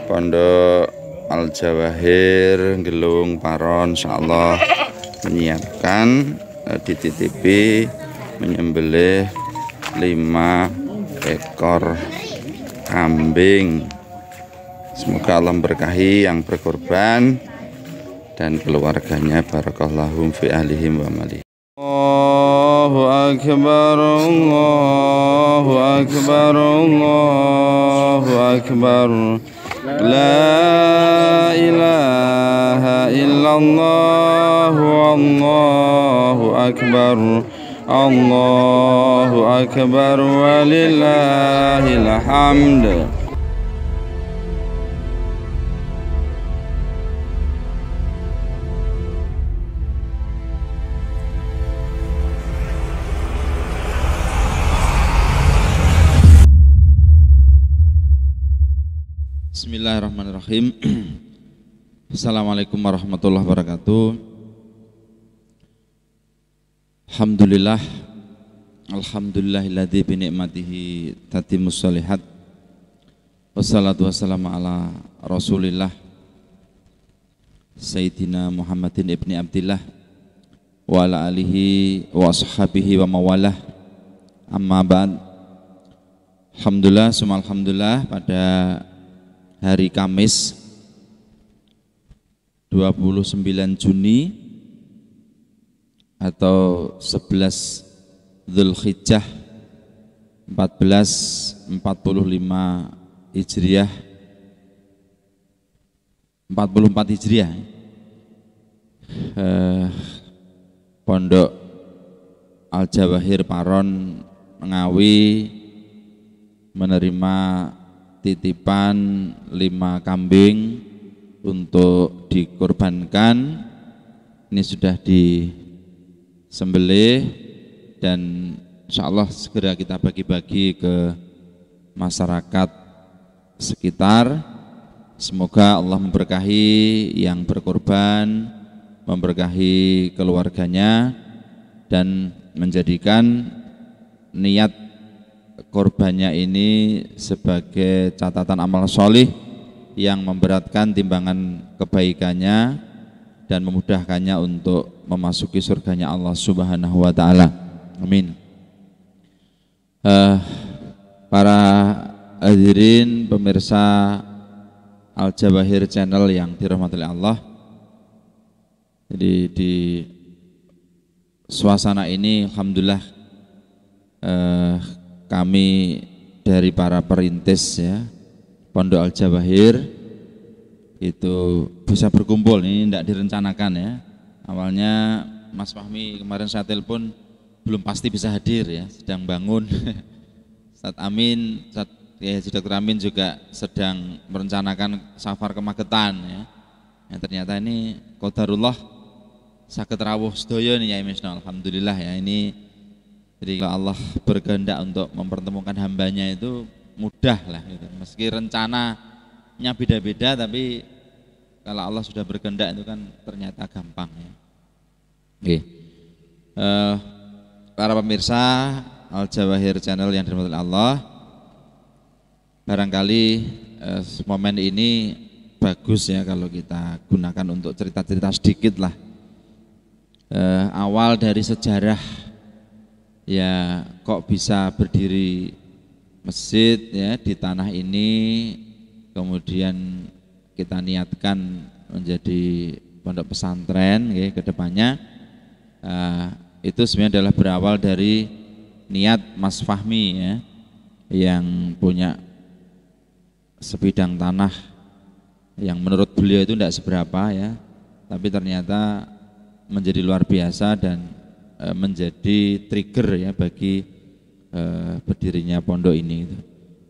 Pondok Al Jawahir Gelung Paron insyaallah menyiapkan dititipi menyembelih 5 ekor kambing. Semoga Allah memberkahi yang berkorban dan keluarganya. Barakallahu fi ahlihim wa malihim. Allahu akbar, Allahu akbar, Allahu akbar. La ilaha illallah, Allahu akbar, Allahu akbar, walillahil hamd. Bismillahirrahmanirrahim. Assalamualaikum warahmatullahi wabarakatuh. Alhamdulillah, alhamdulillahilladzi bi ni'matihi tatimmus shalihat. Wassalatu wassalamu ala Rasulillah Sayyidina Muhammadin ibni Abdillah wa ala alihi wa ashabihi wa mawalah. Amma ba'd. Alhamdulillah, summa alhamdulillah, pada hari Kamis 29 Juni atau 11 Dzulhijjah 1445 Hijriah 44 Hijriah, Pondok Al Jawahir Paron Ngawi menerima titipan 5 kambing untuk dikorbankan. Ini sudah disembelih dan insyaallah segera kita bagi-bagi ke masyarakat sekitar. Semoga Allah memberkahi yang berkorban, memberkahi keluarganya, dan menjadikan niat korbannya ini sebagai catatan amal solih yang memberatkan timbangan kebaikannya dan memudahkannya untuk memasuki surganya Allah Subhanahu wa ta'ala. Amin. Para hadirin pemirsa Al Jawahir Channel yang dirahmati Allah, jadi di suasana ini alhamdulillah kami dari para perintis ya Pondok Al Jawahir itu bisa berkumpul. Ini tidak direncanakan ya. Awalnya Mas Fahmi kemarin saya telepon belum pasti bisa hadir ya, sedang bangun. Ustaz Amin, Dr. Amin juga sedang merencanakan safar ke Magetan ya. Yang ternyata ini qadarullah saged rawuh sedaya nih ya Misno. Alhamdulillah ya, ini jadi kalau Allah berkehendak untuk mempertemukan hambanya itu mudah lah gitu. Meski rencananya beda-beda, tapi kalau Allah sudah berkehendak itu kan ternyata gampang ya. Oke. Para pemirsa Al Jawahir Channel yang dirahmati Allah, barangkali momen ini bagus ya kalau kita gunakan untuk cerita-cerita sedikit lah. Awal dari sejarah ya kok bisa berdiri masjid ya di tanah ini, kemudian kita niatkan menjadi pondok pesantren ya ke depannya. Itu sebenarnya adalah berawal dari niat Mas Fahmi ya, yang punya sebidang tanah yang menurut beliau itu tidak seberapa ya, tapi ternyata menjadi luar biasa dan menjadi trigger ya bagi berdirinya pondok ini.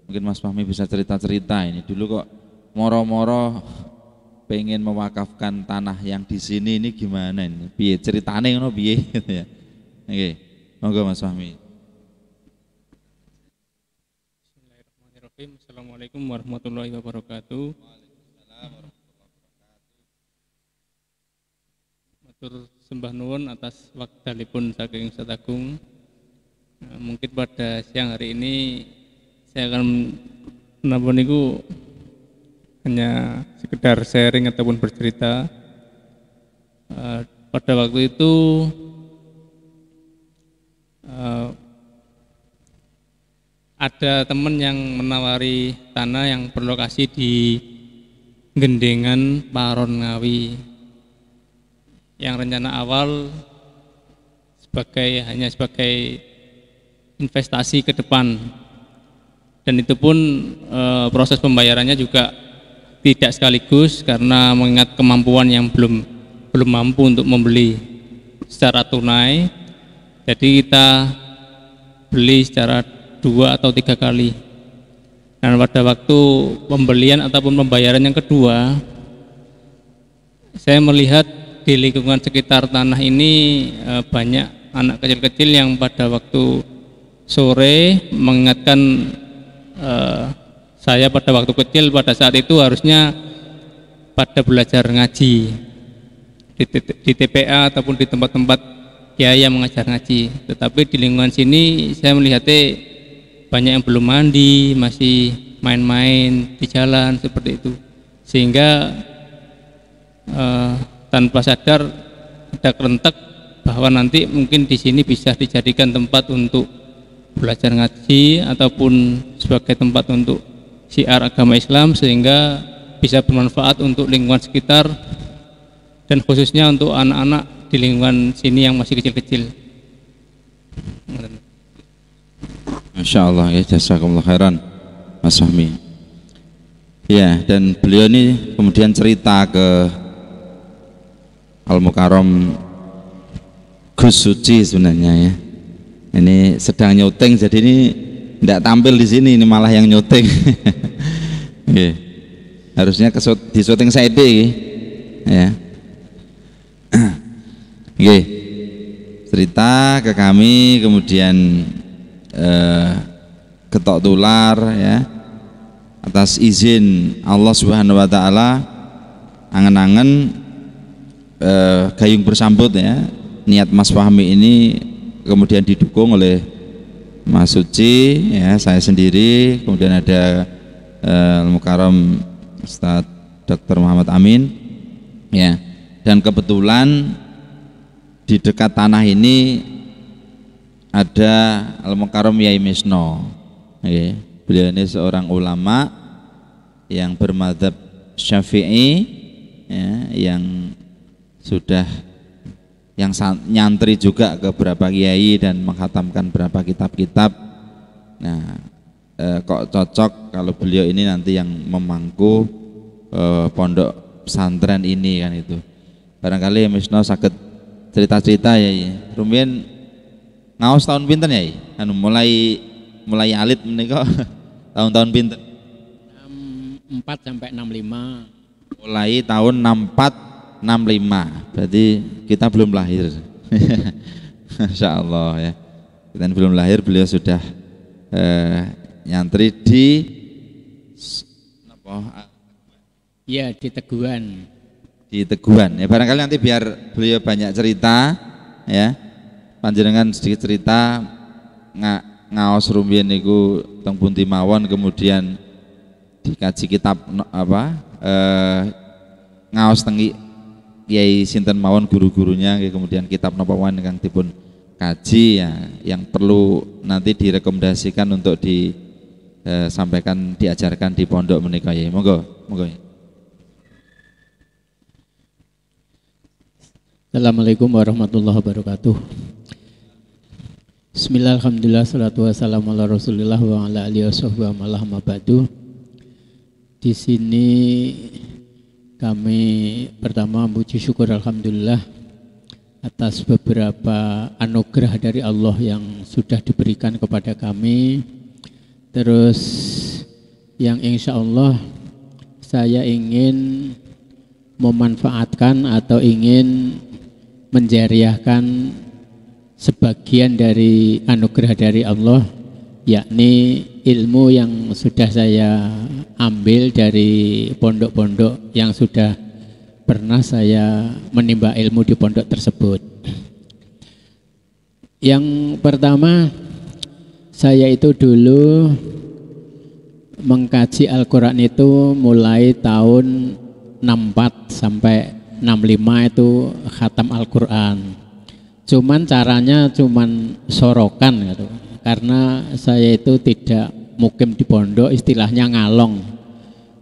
Mungkin Mas Fahmi bisa cerita-cerita ini dulu kok moro-moro pengen mewakafkan tanah yang di sini ini gimana ini? Piye ceritane ngono piye gitu ya. Oke. Monggo Mas Fahmi. Bismillahirrahmanirrahim. Assalamualaikum warahmatullahi wabarakatuh. Matur sembah nuwun atas wekdalipun saking Ustaz Agung. Mungkin pada siang hari ini saya akan menapa niku hanya sekedar sharing ataupun bercerita. Pada waktu itu ada teman yang menawari tanah yang berlokasi di Gendengan Paron Ngawi, yang rencana awal hanya sebagai investasi ke depan, dan itu pun proses pembayarannya juga tidak sekaligus karena mengingat kemampuan yang belum mampu untuk membeli secara tunai. Jadi kita beli secara 2 atau 3 kali. Dan pada waktu pembelian ataupun pembayaran yang kedua, saya melihat di lingkungan sekitar tanah ini banyak anak kecil-kecil yang pada waktu sore mengingatkan saya pada waktu kecil pada saat itu harusnya pada belajar ngaji di TPA ataupun di tempat-tempat kiai yang mengajar ngaji. Tetapi di lingkungan sini saya melihatnya banyak yang belum mandi, masih main-main di jalan seperti itu, sehingga tanpa sadar ada kerentek bahwa nanti mungkin di sini bisa dijadikan tempat untuk belajar ngaji ataupun sebagai tempat untuk syiar agama Islam, sehingga bisa bermanfaat untuk lingkungan sekitar dan khususnya untuk anak-anak di lingkungan sini yang masih kecil-kecil. Masya Allah, ya, jazakumullah khairan Mas Fahmi. Ya, dan beliau ini kemudian cerita ke Al-Mukarram Gus Suci sebenarnya ya. Ini sedang nyuting, jadi ini tidak tampil di sini, ini malah yang nyuting. Ya. Harusnya di syuting saya ya. Oke, cerita ke kami, kemudian ketok tular ya, atas izin Allah Subhanahu wa taala, angen-angen gayung bersambut ya, niat Mas Fahmi ini kemudian didukung oleh Mas Suci ya, saya sendiri, kemudian ada Al-Mukarram Ustadz Dr. Muhammad Amin ya. Dan kebetulan di dekat tanah ini ada Al-Mukarram Yai Misno. Okay. Beliau ini seorang ulama yang bermadzhab Syafi'i ya, yang sudah nyantri juga ke beberapa kiai dan menghatamkan beberapa kitab-kitab. Nah, kok cocok kalau beliau ini nanti yang memangku pondok pesantren ini kan itu. Barangkali Misno sakit cerita-cerita ya. Rumiyin ngaos tahun pinten ya? Anu mulai alit menika tahun-tahun pinten? 4 sampai 65. Mulai tahun 64 65. Berarti kita belum lahir. Masya Allah ya. Kita belum lahir, beliau sudah nyantri di apa? Ya, di Teguhan. Di Teguhan ya, barangkali nanti biar beliau banyak cerita ya, panjenengan sedikit cerita ngaos rumiyin niku teng pundi mawon, kemudian dikaji kitab ngaos tengi Yai sinten mawon guru-gurunya, kemudian kitab napa mawon ingkang dipun kaji ya, yang perlu nanti direkomendasikan untuk disampaikan diajarkan di pondok menika ya. Monggo ya. Assalamualaikum warahmatullahi wabarakatuh. Bismillah, alhamdulillah, salatu wassalamu ala rasulillah wa ala alihi wa ba'du. Di sini kami pertama memuji syukur alhamdulillah atas beberapa anugerah dari Allah yang sudah diberikan kepada kami. Terus yang insya Allah saya ingin memanfaatkan atau ingin menjariahkan sebagian dari anugerah dari Allah, yakni ilmu yang sudah saya ambil dari pondok-pondok yang sudah pernah saya menimba ilmu di pondok tersebut. Yang pertama, saya itu dulu mengkaji Al-Quran itu mulai tahun 64 sampai 65 itu khatam Al-Quran. Cuman caranya cuman sorokan gitu. Karena saya itu tidak mukim di pondok, istilahnya ngalong.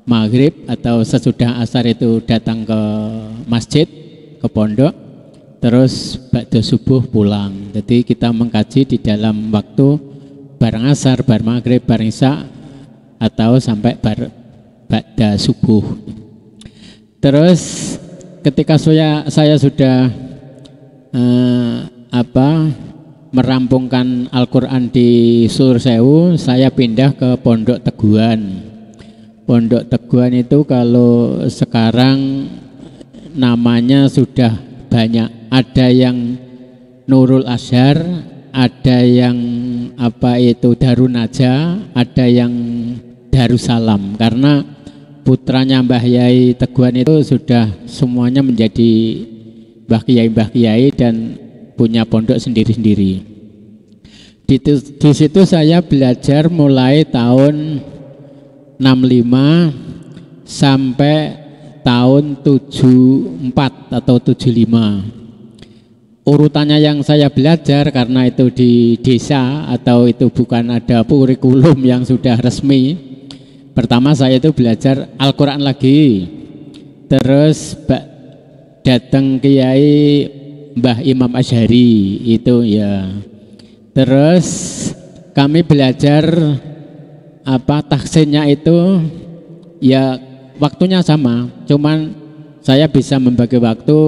Maghrib atau sesudah asar itu datang ke masjid, ke pondok, terus ba'da subuh pulang. Jadi kita mengkaji di dalam waktu bareng asar, bareng maghrib, bareng isya, atau sampai ba'da subuh. Terus ketika saya sudah merampungkan Al-Quran di Sursewu, saya pindah ke Pondok Teguhan. Pondok Teguhan itu kalau sekarang namanya sudah banyak. Ada yang Nurul Azhar, ada yang Darun Najah, ada yang Darussalam. Karena putranya Mbah Yai Teguhan itu sudah semuanya menjadi Mbah Kiai dan punya pondok sendiri-sendiri. Di situ saya belajar mulai tahun 65 sampai tahun 74 atau 75. Urutannya yang saya belajar karena itu di desa atau itu bukan ada kurikulum yang sudah resmi. Pertama saya itu belajar Al-Quran lagi, terus datang Kiai Mbah Imam Asy'ari itu ya. Terus kami belajar tahsinnya itu ya waktunya sama, cuman saya bisa membagi waktu.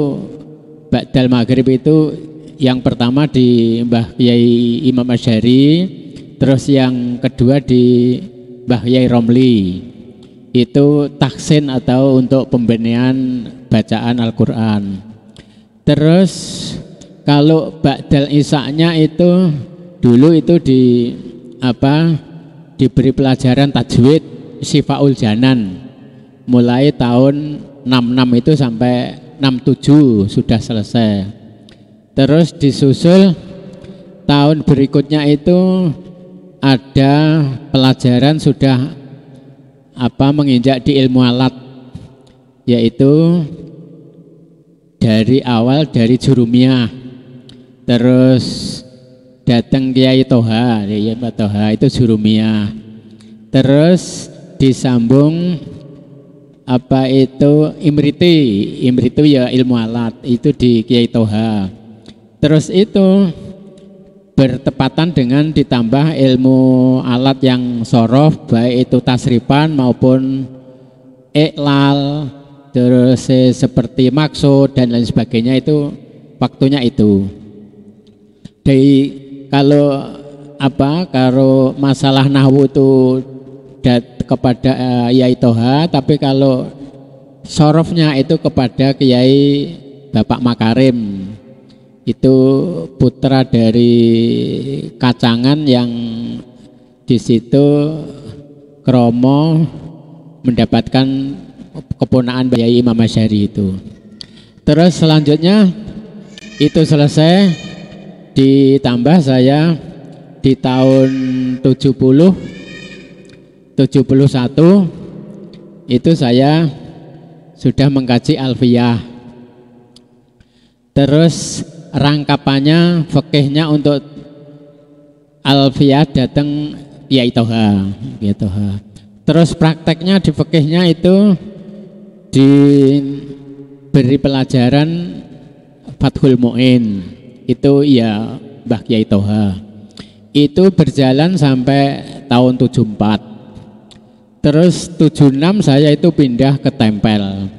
Ba'dal maghrib itu yang pertama di Mbah Kiai Imam Asy'ari, terus yang kedua di Mbah Yai Romli, itu tahsin atau untuk pembenahan bacaan Al-Quran. Terus kalau ba'dal isya-nya itu dulu itu diberi pelajaran tajwid Syifaul Janan mulai tahun 66 itu sampai 67 sudah selesai. Terus disusul tahun berikutnya itu ada pelajaran sudah menginjak di ilmu alat, yaitu dari awal dari Jurumiyah, terus datang Kiai Toha, ya Pak Toha itu Jurumiyah, terus disambung Imriti ya ilmu alat itu di Kiai Toha, terus itu bertepatan dengan ditambah ilmu alat yang sorof, baik itu tasrifan maupun iklal, terus seperti maksud dan lain sebagainya, itu waktunya itu. Kalau masalah nahwu itu kepada Yai Toha, tapi kalau sorofnya itu kepada Kiai Bapak Makarim, itu putra dari Kacangan yang di situ kromo mendapatkan keponakan Yai Imam Asy'ari itu. Terus selanjutnya itu selesai, ditambah saya di tahun 71 itu saya sudah mengkaji Alfiyah. Terus rangkapannya fikihnya untuk Alfiyah datang Kiai Toha. Terus prakteknya di fikihnya itu diberi pelajaran Fathul Mu'in, itu ya Mbah Kiai Toha. Itu berjalan sampai tahun 74. Terus 76 saya itu pindah ke Tempel.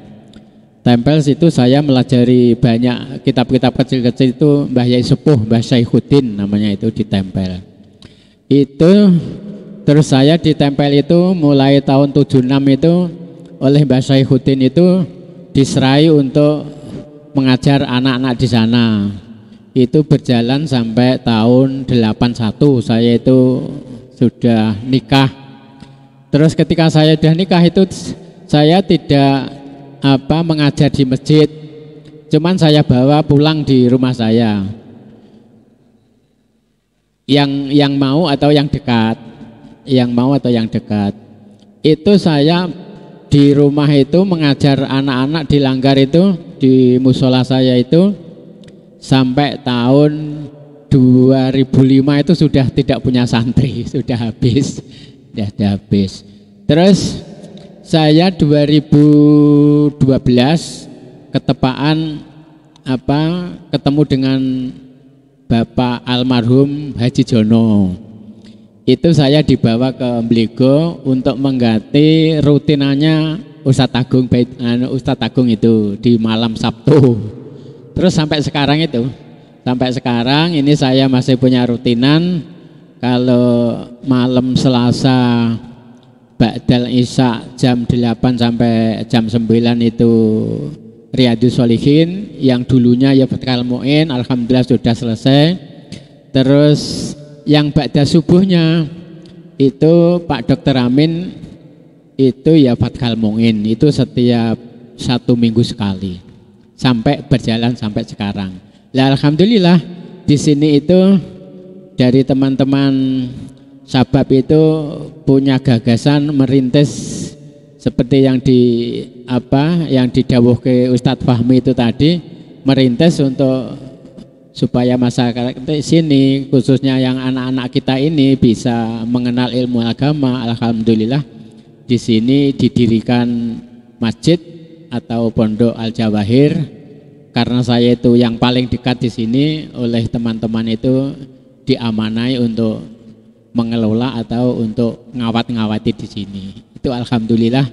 Tempel situ saya melajari banyak kitab-kitab kecil-kecil, itu Mbah Yai Sepuh, Mbah Syaihuddin namanya itu di Tempel. Itu terus saya di Tempel itu mulai tahun 76 itu oleh Mbah Syaihuddin itu diserai untuk mengajar anak-anak di sana. Itu berjalan sampai tahun 81 saya itu sudah nikah. Terus ketika saya sudah nikah itu saya tidak mengajar di masjid, cuman saya bawa pulang di rumah saya, yang mau atau yang dekat, itu saya di rumah itu mengajar anak-anak di Langgar itu, di musola saya itu sampai tahun 2005 itu sudah tidak punya santri, sudah habis. Terus saya 2012 ketepaan ketemu dengan Bapak almarhum Haji Jono. Itu saya dibawa ke Mbligo untuk mengganti rutinannya Ustadz Agung itu di malam Sabtu. Terus sampai sekarang ini saya masih punya rutinan kalau malam Selasa Ba'dal Isya jam 8 sampai jam 9 itu Riyadhus Shalihin, yang dulunya ya Fathul Mu'in, alhamdulillah sudah selesai. Terus yang ba'da subuhnya itu Pak Dr. Amin itu ya Fathul Mu'in, itu setiap 1 minggu sekali sampai berjalan sampai sekarang. Lah alhamdulillah di sini itu dari teman-teman Sabab itu punya gagasan merintis seperti yang didawuhke Ustadz Fahmi itu tadi, merintis untuk supaya masyarakat di sini khususnya yang anak-anak kita ini bisa mengenal ilmu agama. Alhamdulillah di sini didirikan masjid atau Pondok Al Jawahir, karena saya itu yang paling dekat di sini, oleh teman-teman itu diamanai untuk mengelola atau untuk ngawat-ngawati di sini. Itu alhamdulillah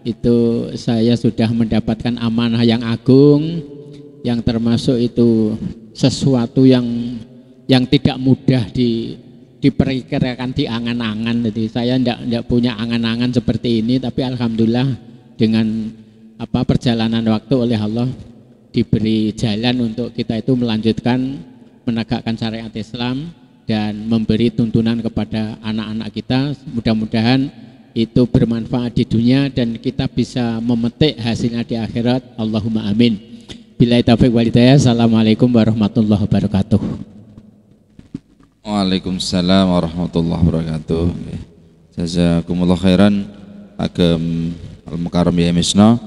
itu saya sudah mendapatkan amanah yang agung, yang termasuk itu sesuatu yang tidak mudah diperkirakan, di angan-angan. Jadi saya tidak punya angan-angan seperti ini, tapi alhamdulillah dengan perjalanan waktu oleh Allah diberi jalan untuk kita itu melanjutkan menegakkan syariat Islam dan memberi tuntunan kepada anak-anak kita. Mudah-mudahan itu bermanfaat di dunia dan kita bisa memetik hasilnya di akhirat. Allahumma amin. Billahi taufiq wal hidayah. Assalamualaikum warahmatullahi wabarakatuh. Waalaikumsalam warahmatullahi wabarakatuh. Jazakumullah khairan agem al-mukarram ya misna.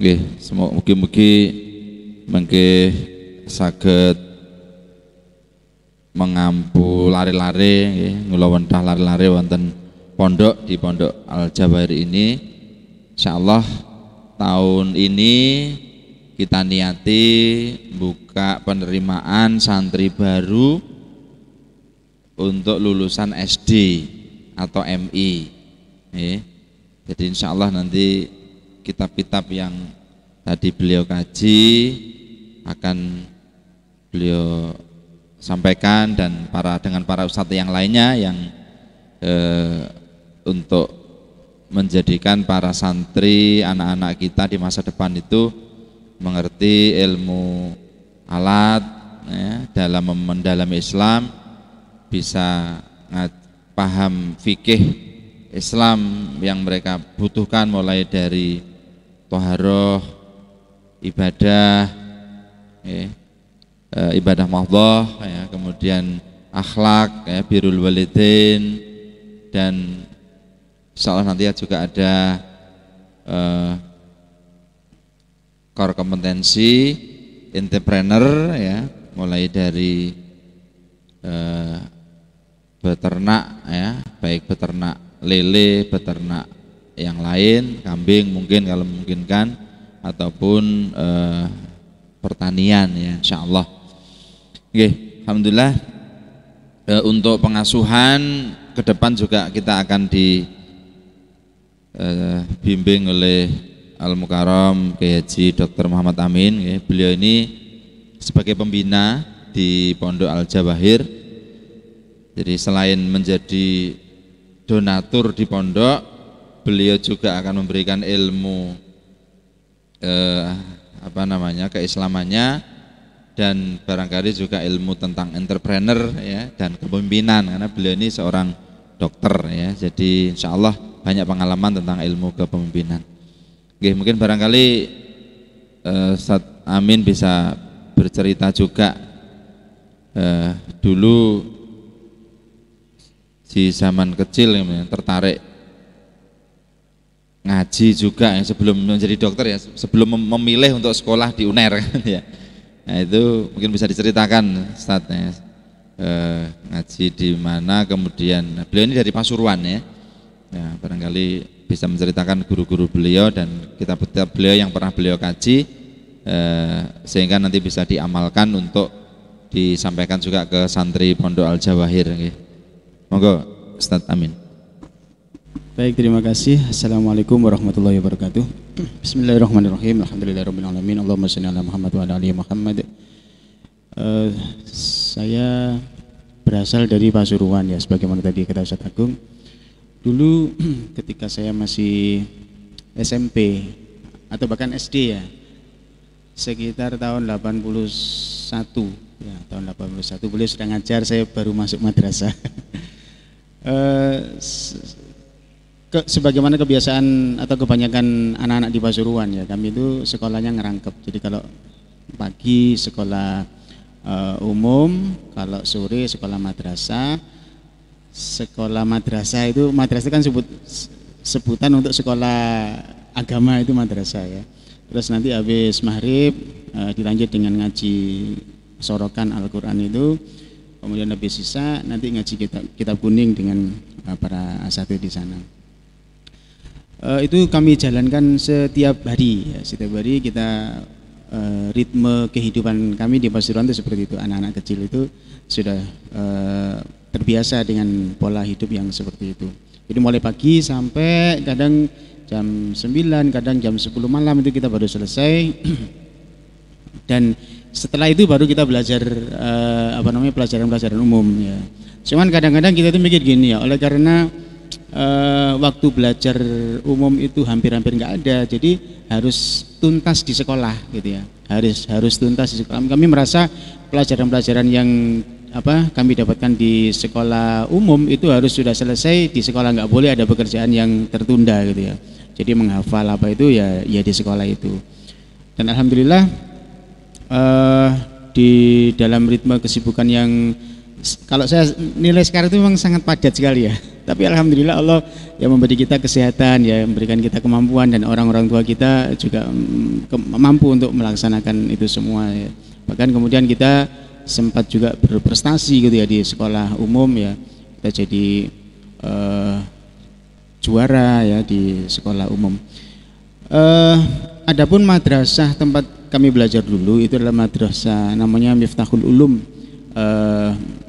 Nggih, mugi-mugi mengke saged mengampu lare-lare ngula wentah lare-lare wonten pondok di Pondok Al Jawahir ini. Insyaallah tahun ini kita niati buka penerimaan santri baru untuk lulusan SD atau MI. Jadi insyaallah nanti kitab-kitab yang tadi beliau kaji akan beliau sampaikan dan dengan para ustadz yang lainnya yang untuk menjadikan para santri anak-anak kita di masa depan itu mengerti ilmu alat dalam mendalami Islam, bisa paham fikih Islam yang mereka butuhkan mulai dari thaharah, ibadah, ibadah mahdhah, kemudian akhlak, birrul walidain, dan insyaallah nanti juga ada core kompetensi entrepreneur, mulai dari beternak, baik beternak lele, beternak yang lain, kambing mungkin kalau memungkinkan, ataupun pertanian insyaallah. Oke, alhamdulillah. Untuk pengasuhan ke depan juga kita akan dibimbing oleh Al-Mukarram Kiai Haji Dr. Muhammad Amin. Beliau ini sebagai pembina di Pondok Al Jawahir. Jadi selain menjadi donatur di pondok, beliau juga akan memberikan ilmu keislamannya, dan barangkali juga ilmu tentang entrepreneur dan kepemimpinan, karena beliau ini seorang dokter jadi insyaallah banyak pengalaman tentang ilmu kepemimpinan. Oke, mungkin barangkali Ustaz Amin bisa bercerita juga dulu di zaman kecil tertarik ngaji juga ya, sebelum menjadi dokter ya, sebelum memilih untuk sekolah di UNER kan ya. Nah itu mungkin bisa diceritakan Ustaz ya. Ngaji di mana, kemudian beliau ini dari Pasuruan ya. Ya, barangkali bisa menceritakan guru-guru beliau dan kitab-kitab beliau yang pernah beliau kaji, sehingga nanti bisa diamalkan untuk disampaikan juga ke santri Pondok Al Jawahir. Monggo Ustaz, amin. Baik, terima kasih. Assalamualaikum warahmatullahi wabarakatuh. Bismillahirrahmanirrahim. Alhamdulillahirabbil alamin. Allahumma shalli ala Muhammad wa ala ali Muhammad. Saya berasal dari Pasuruan ya, sebagaimana tadi kata Ustaz Agung. Dulu ketika saya masih SMP atau bahkan SD ya, sekitar tahun 81 ya, tahun 81 beliau sudah ngajar, saya baru masuk madrasah. Sebagaimana kebiasaan atau kebanyakan anak-anak di Pasuruan ya, kami itu sekolahnya ngerangkep. Jadi kalau pagi sekolah umum, kalau sore sekolah madrasah. Sekolah madrasah itu kan sebutan untuk sekolah agama, itu madrasah ya. Terus nanti habis maghrib dilanjut dengan ngaji sorokan Al-Quran itu, kemudian habis sisa nanti ngaji kitab kuning dengan para asatidz di sana. Itu kami jalankan setiap hari ya, setiap hari kita ritme kehidupan kami di Pasuruan itu seperti itu. Anak-anak kecil itu sudah terbiasa dengan pola hidup yang seperti itu. Jadi mulai pagi sampai kadang jam 9, kadang jam 10 malam itu kita baru selesai. Dan setelah itu baru kita belajar pelajaran-pelajaran umum ya. Cuman kadang-kadang kita itu mikir gini ya, oleh karena waktu belajar umum itu hampir-hampir nggak ada, jadi harus tuntas di sekolah gitu ya. Harus tuntas di sekolah. Kami merasa pelajaran-pelajaran yang kami dapatkan di sekolah umum itu harus sudah selesai di sekolah, nggak boleh ada pekerjaan yang tertunda gitu ya. Jadi menghafal apa itu ya di sekolah itu. Dan alhamdulillah di dalam ritme kesibukan yang kalau saya nilai sekarang itu memang sangat padat sekali ya. Tapi alhamdulillah Allah yang memberi kita kesehatan ya, memberikan kita kemampuan, dan orang-orang tua kita juga mampu untuk melaksanakan itu semua ya. Bahkan kemudian kita sempat juga berprestasi gitu ya di sekolah umum ya, kita jadi juara ya di sekolah umum. Adapun madrasah tempat kami belajar dulu itu adalah madrasah namanya Miftahul Ulum,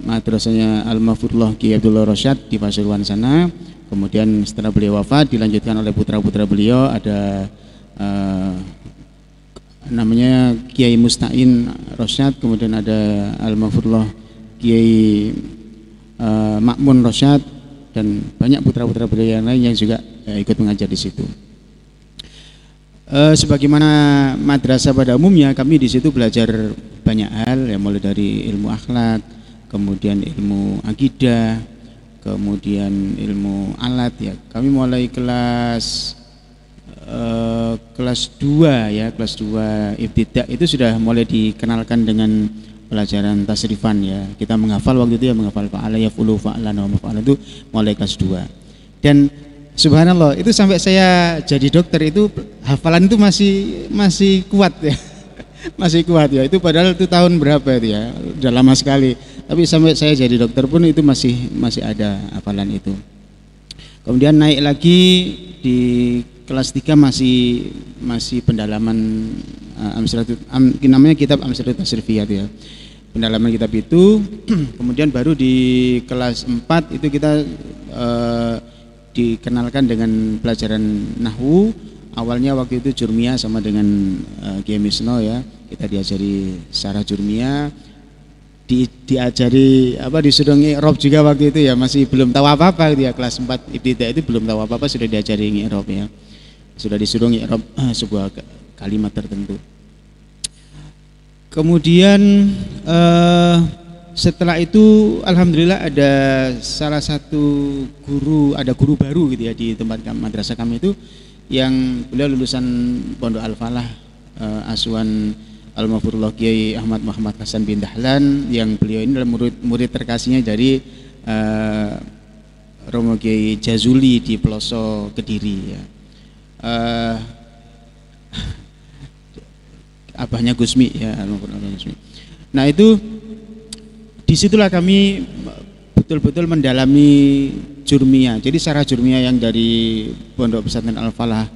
madrasahnya Al-Mahfudullah Kiai Abdullah Rasyad di Pasuruan sana. Kemudian setelah beliau wafat dilanjutkan oleh putra-putra beliau, ada namanya Kiai Musta'in Rasyad, kemudian ada Al-Mahfudullah Kiai Makmun Rasyad, dan banyak putra-putra beliau yang lain yang juga ikut mengajar di situ. Sebagaimana madrasah pada umumnya, kami di situ belajar banyak hal ya, mulai dari ilmu akhlak, kemudian ilmu akidah, kemudian ilmu alat ya. Kami mulai kelas 2 ya, kelas 2 ibtidak itu sudah mulai dikenalkan dengan pelajaran tasrifan ya. Kita menghafal waktu itu ya, menghafal fa'ala yaf'ulu fa'lan wa maf'ala itu mulai kelas 2. Dan subhanallah, itu sampai saya jadi dokter itu hafalan itu masih kuat ya. Masih kuat ya. Itu padahal itu tahun berapa itu ya? Udah lama sekali. Tapi sampai saya jadi dokter pun itu masih ada hafalan itu. Kemudian naik lagi di kelas 3 masih pendalaman namanya kitab Amsalatul Tasrifiyat ya. Pendalaman kitab itu. Kemudian baru di kelas 4 itu kita dikenalkan dengan pelajaran nahwu. Awalnya waktu itu jurmiyah sama dengan Kiai Misno ya. Kita diajari secara jurmiyah, diajari disuruh ngi'rab juga waktu itu ya, masih belum tahu apa-apa gitu ya. Kelas 4 ibtidak itu belum tahu apa-apa, sudah diajari ngi'rab ya. Sudah disuruh ngi'rab sebuah kalimat tertentu. Kemudian setelah itu alhamdulillah ada salah satu guru baru gitu ya di tempat madrasah kami itu, yang beliau lulusan Pondok Al-Falah asuhan Al-Mahfudullah Kiai Ahmad Muhammad Hasan bin Dahlan, yang beliau ini adalah murid terkasihnya dari Romo Kiai Jazuli di Peloso Kediri ya. abahnya Gusmi ya, Abahnya Gusmi. Nah itu disitulah kami betul-betul mendalami Jurmiyah. Jadi secara Jurmiyah yang dari Pondok Pesantren Al-Falah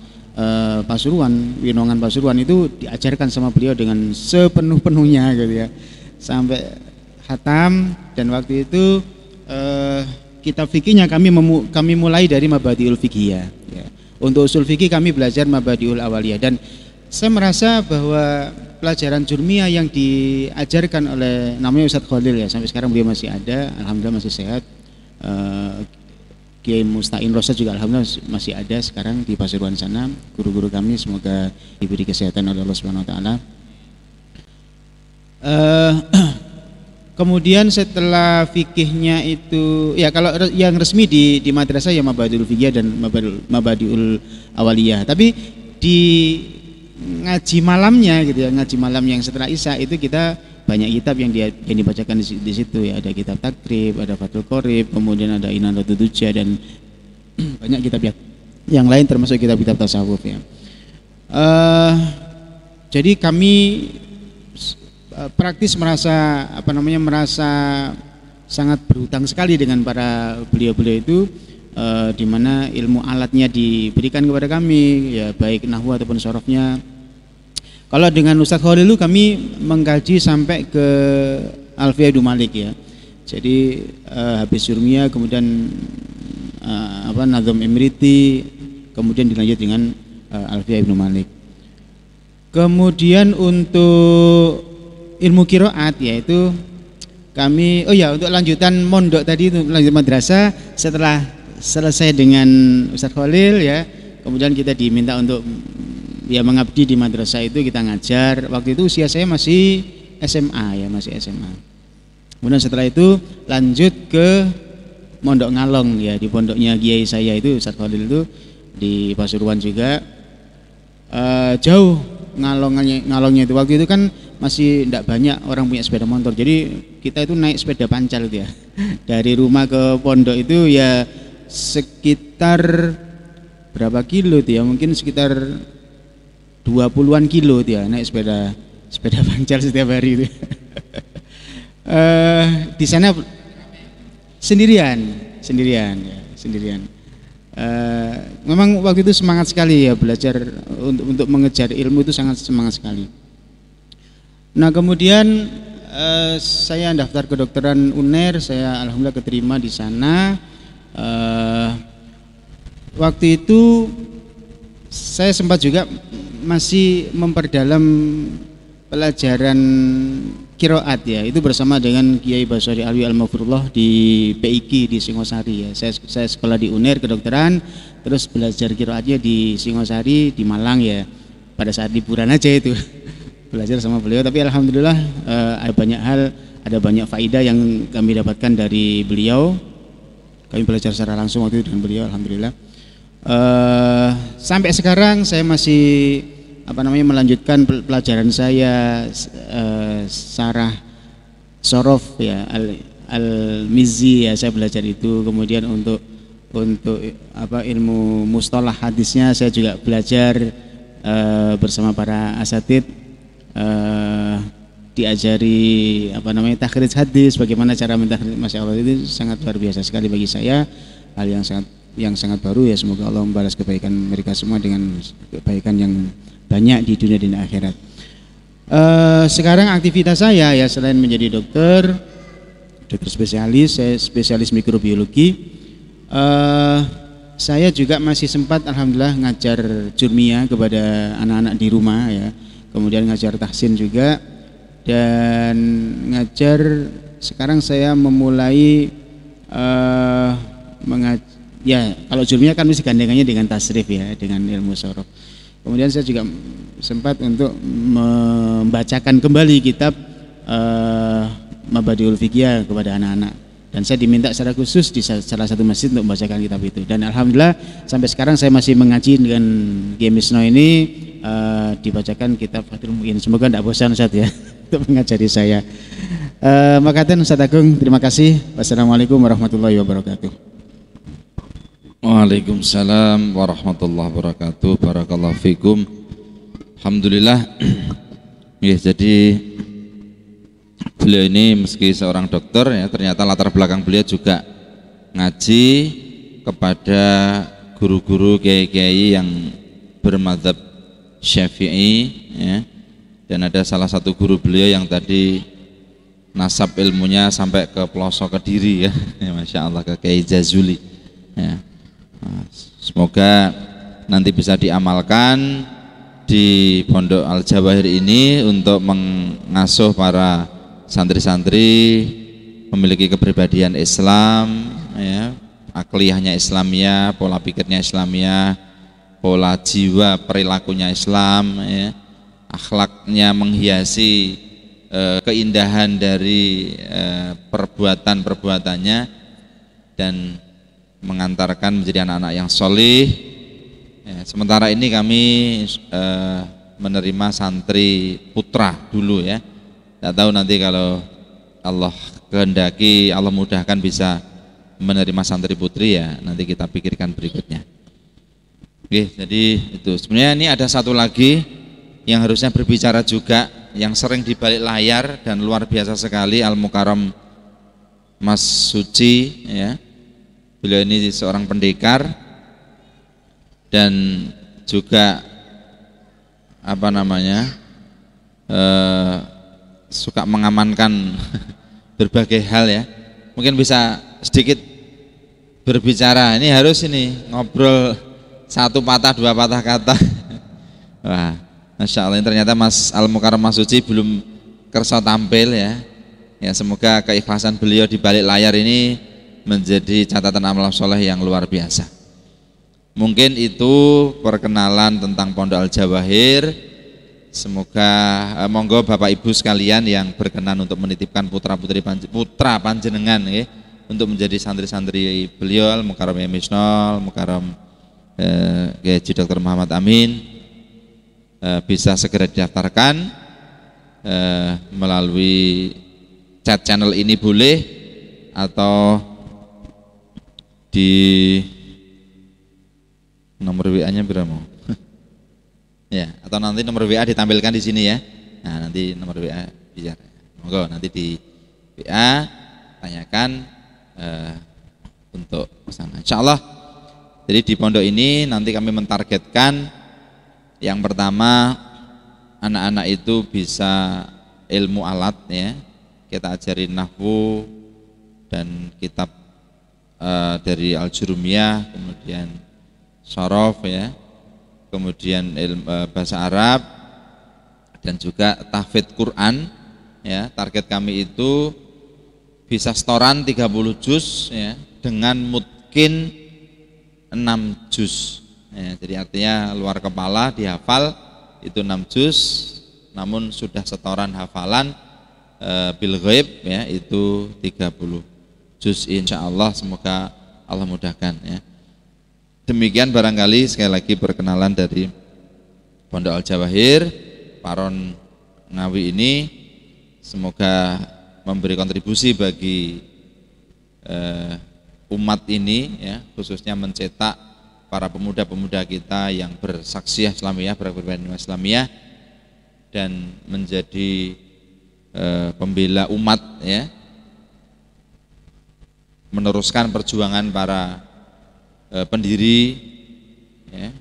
Pasuruan, Winongan Pasuruan itu diajarkan sama beliau dengan sepenuh-penuhnya gitu ya, sampai khatam. Dan waktu itu kitab fikihnya kami mulai dari Mabadiul Fiqhiyah ya. Untuk usul fikih kami belajar Mabadiul Awaliyah, dan saya merasa bahwa pelajaran Jurmiyah yang diajarkan oleh namanya Ustadz Khalil ya, sampai sekarang beliau masih ada, alhamdulillah masih sehat. Kiai Musta'in Rosyad juga alhamdulillah masih ada sekarang di Pasuruan sana. Guru-guru kami semoga diberi kesehatan oleh Allah Subhanahu wa taala. Kemudian setelah fikihnya itu ya, kalau yang resmi di madrasah ya Mabadiul Fiqhiyah dan Mabadiul Awaliyah. Tapi di ngaji malamnya gitu ya, ngaji malam yang setelah Isya itu kita banyak kitab yang dibacakan di situ ya. Ada kitab Takrib, ada Fathul Qorib, kemudian ada Inanatul Dujah, dan banyak kitab yang lain termasuk kitab-kitab tasawuf ya. Jadi kami praktis merasa merasa sangat berhutang sekali dengan para beliau-beliau itu, di mana ilmu alatnya diberikan kepada kami ya, baik nahwu ataupun sorofnya. Kalau dengan Ustadz Khalil itu kami mengkaji sampai ke Alfiyah Ibnu Malik ya. Jadi habis Jurmiyah, kemudian Nazm Imriti, kemudian dilanjut dengan Alfiyah Ibnu Malik. Kemudian untuk ilmu qiraat yaitu kami untuk lanjutan mondok tadi, itu lanjut madrasah setelah selesai dengan Ustadz Khalil ya. Kemudian kita diminta untuk ya mengabdi di madrasah itu, kita ngajar. Waktu itu usia saya masih SMA ya, masih SMA. Kemudian setelah itu lanjut ke Mondok Ngalong ya, di pondoknya kiai saya itu Ustadz Khalil itu di Pasuruan juga. Jauh ngalongnya itu, waktu itu kan masih tidak banyak orang punya sepeda motor, jadi kita itu naik sepeda pancal itu ya. Dari rumah ke pondok itu ya sekitar berapa kilo itu ya, mungkin sekitar 20-an kilo itu ya, naik sepeda pancal setiap hari itu. Di sana sendirian ya. Memang waktu itu semangat sekali ya belajar untuk mengejar ilmu itu, sangat semangat sekali. Nah kemudian saya daftar kedokteran UNER, saya alhamdulillah keterima di sana. Waktu itu saya sempat juga masih memperdalam pelajaran qiraat ya, itu bersama dengan Kiai Basari Alwi Al-Maghfurullah di PIK di Singosari ya. Saya sekolah di UNER kedokteran, terus belajar qiraatnya di Singosari di Malang ya, pada saat liburan aja itu belajar sama beliau. Tapi alhamdulillah ada banyak faedah yang kami dapatkan dari beliau. Kami belajar secara langsung waktu itu dengan beliau, alhamdulillah. Sampai sekarang saya masih melanjutkan pelajaran saya Sarah Sorof ya, Al-Mizzi ya, saya belajar itu. Kemudian untuk ilmu mustalah hadisnya saya juga belajar bersama para asatid, diajari takhrij hadis, bagaimana cara mentakhrij. Masya Allah, itu sangat luar biasa sekali bagi saya, hal yang sangat baru ya. Semoga Allah membalas kebaikan mereka semua dengan kebaikan yang banyak di dunia dan akhirat. Sekarang aktivitas saya ya, selain menjadi dokter spesialis, saya spesialis mikrobiologi. Saya juga masih sempat alhamdulillah ngajar Jurmiyah kepada anak-anak di rumah ya. Kemudian ngajar tahsin juga, dan ngajar sekarang saya memulai kalau Jurmiyah kan mesti gandengannya dengan tasrif ya, dengan ilmu sorof. Kemudian saya juga sempat untuk membacakan kembali kitab Mabadiul Fiqhiyah kepada anak-anak, dan saya diminta secara khusus di salah satu masjid untuk membacakan kitab itu. Dan alhamdulillah sampai sekarang saya masih mengaji dengan Kiai Misno ini, dibacakan kitab Fathul Mu'in. Semoga tidak bosan Ustaz ya untuk mengajari saya. Makatan Ustaz Agung, terima kasih. Wassalamualaikum warahmatullahi wabarakatuh. Waalaikumsalam warahmatullahi wabarakatuh. Barakallahu fikum. Alhamdulillah. Ya, jadi beliau ini meski seorang dokter ya, ternyata latar belakang beliau juga ngaji kepada guru-guru kiai-kiai yang bermadzhab Syafi'i ya. Dan ada salah satu guru beliau yang tadi nasab ilmunya sampai ke pelosok Kediri ya. Masya Allah, ke Kiai Jazuli ya. Semoga nanti bisa diamalkan di Pondok Al Jawahir ini untuk mengasuh para santri-santri memiliki kepribadian Islam ya, akliyahnya Islamiyah, pola pikirnya Islamiyah, pola jiwa perilakunya Islam ya, akhlaknya menghiasi keindahan dari perbuatan-perbuatannya dan mengantarkan menjadi anak-anak yang solih ya. Sementara ini kami menerima santri putra dulu ya. Tidak tahu nanti kalau Allah kehendaki, Allah mudahkan bisa menerima santri putri ya, nanti kita pikirkan berikutnya. Oke, jadi itu sebenarnya ini ada satu lagi yang harusnya berbicara juga, yang sering di balik layar dan luar biasa sekali, Al Mukarram Mas Suci ya. Beliau ini seorang pendekar dan juga suka mengamankan berbagai hal ya. Mungkin bisa sedikit berbicara. Ini harus ini ngobrol satu patah dua patah kata. Wah, Masya Allah, ini ternyata Mas Al Mukarram Mas Suci belum kersa tampil ya. Ya, semoga keikhlasan beliau di balik layar ini menjadi catatan amal soleh yang luar biasa. Mungkin itu perkenalan tentang Pondok Al Jawahir. Semoga monggo Bapak Ibu sekalian yang berkenan untuk menitipkan putra panjenengan ya, untuk menjadi santri-santri beliau Al Mukarram Misnol, Mukarram Haji Dr. Muhammad Amin, bisa segera didaftarkan melalui chat channel ini boleh, atau di nomor WA-nya berapa? Ya, atau nanti nomor WA ditampilkan di sini ya. Nah, nanti nomor WA bicara. Monggo nanti di WA tanyakan untuk kesana. Insyaallah. Jadi di pondok ini nanti kami mentargetkan yang pertama, anak-anak itu bisa ilmu alat ya. Kita ajarin nahwu dan kitab dari Al-Jurumiyah, kemudian Syaraf ya, kemudian bahasa Arab dan juga tahfidz Quran ya. Target kami itu bisa setoran 30 juz ya, dengan mungkin 6 juz ya. Jadi artinya luar kepala dihafal itu 6 juz, namun sudah setoran hafalan bil ghaib ya, itu 30 juz insyaallah. Semoga Allah mudahkan ya. Demikian barangkali sekali lagi perkenalan dari Pondok Al Jawahir Paron Ngawi ini. Semoga memberi kontribusi bagi umat ini ya, khususnya mencetak para pemuda-pemuda kita yang bersaksiyah Islamiyah, beragama Islamiyah, dan menjadi pembela umat ya, meneruskan perjuangan para pendiri ya,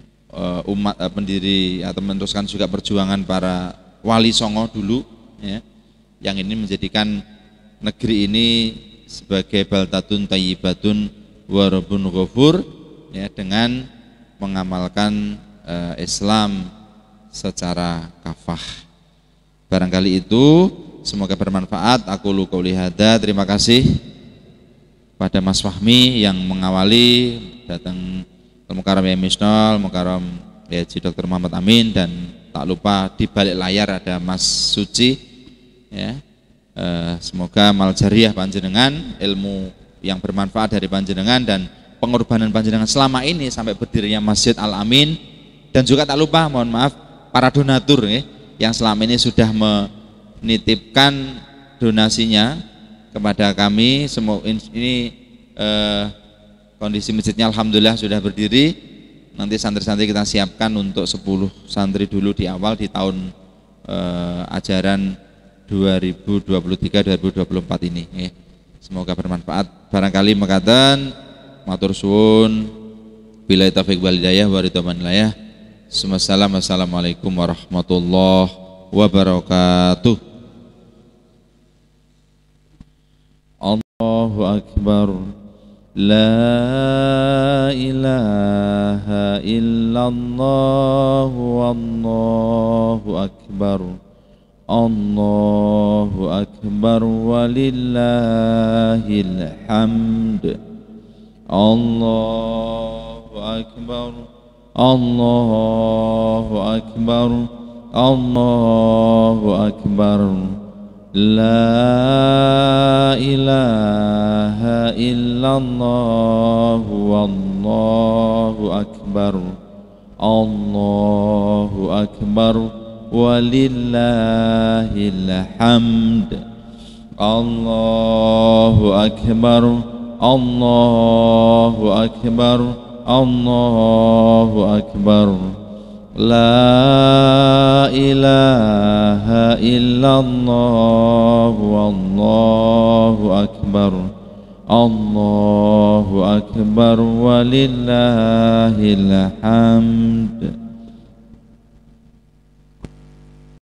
umat pendiri, atau meneruskan juga perjuangan para wali songo dulu ya, yang ini menjadikan negeri ini sebagai baldatun thayyibatun wa rabbun ghafur ya, dengan mengamalkan Islam secara kafah. Barangkali itu, semoga bermanfaat. Aku lu qouli hadza. Terima kasih pada Mas Fahmi yang mengawali datang Al Mukarram Misnol, Mukarram Haji Dr. Muhammad Amin, dan tak lupa di balik layar ada Mas Suci ya. Semoga mal jariyah panjenengan, ilmu yang bermanfaat dari panjenengan dan pengorbanan panjenengan selama ini sampai berdirinya Masjid Al Amin, dan juga tak lupa, mohon maaf, para donatur ya, yang selama ini sudah menitipkan donasinya kepada kami. Semua ini kondisi masjidnya alhamdulillah sudah berdiri. Nanti santri-santri kita siapkan untuk 10 santri dulu di awal di tahun ajaran 2023-2024 ini. Semoga bermanfaat. Barangkali mekaten matur suwun. Billahi taufiq wal hidayah wa ridha manillah. Assalamualaikum warahmatullahi wabarakatuh. Allahu akbar. La ilaha illallah wallahu akbar. Allahu akbar walillahil hamd. Allahu akbar. Allahu akbar. Allahu akbar. La ilaha illallah wallahu akbar. Allahu akbar walillahil hamd. Allahu akbar. Allahu akbar. Allahu akbar. La ilaha illallah wallahu akbar. Allahu akbar walillahil hamd.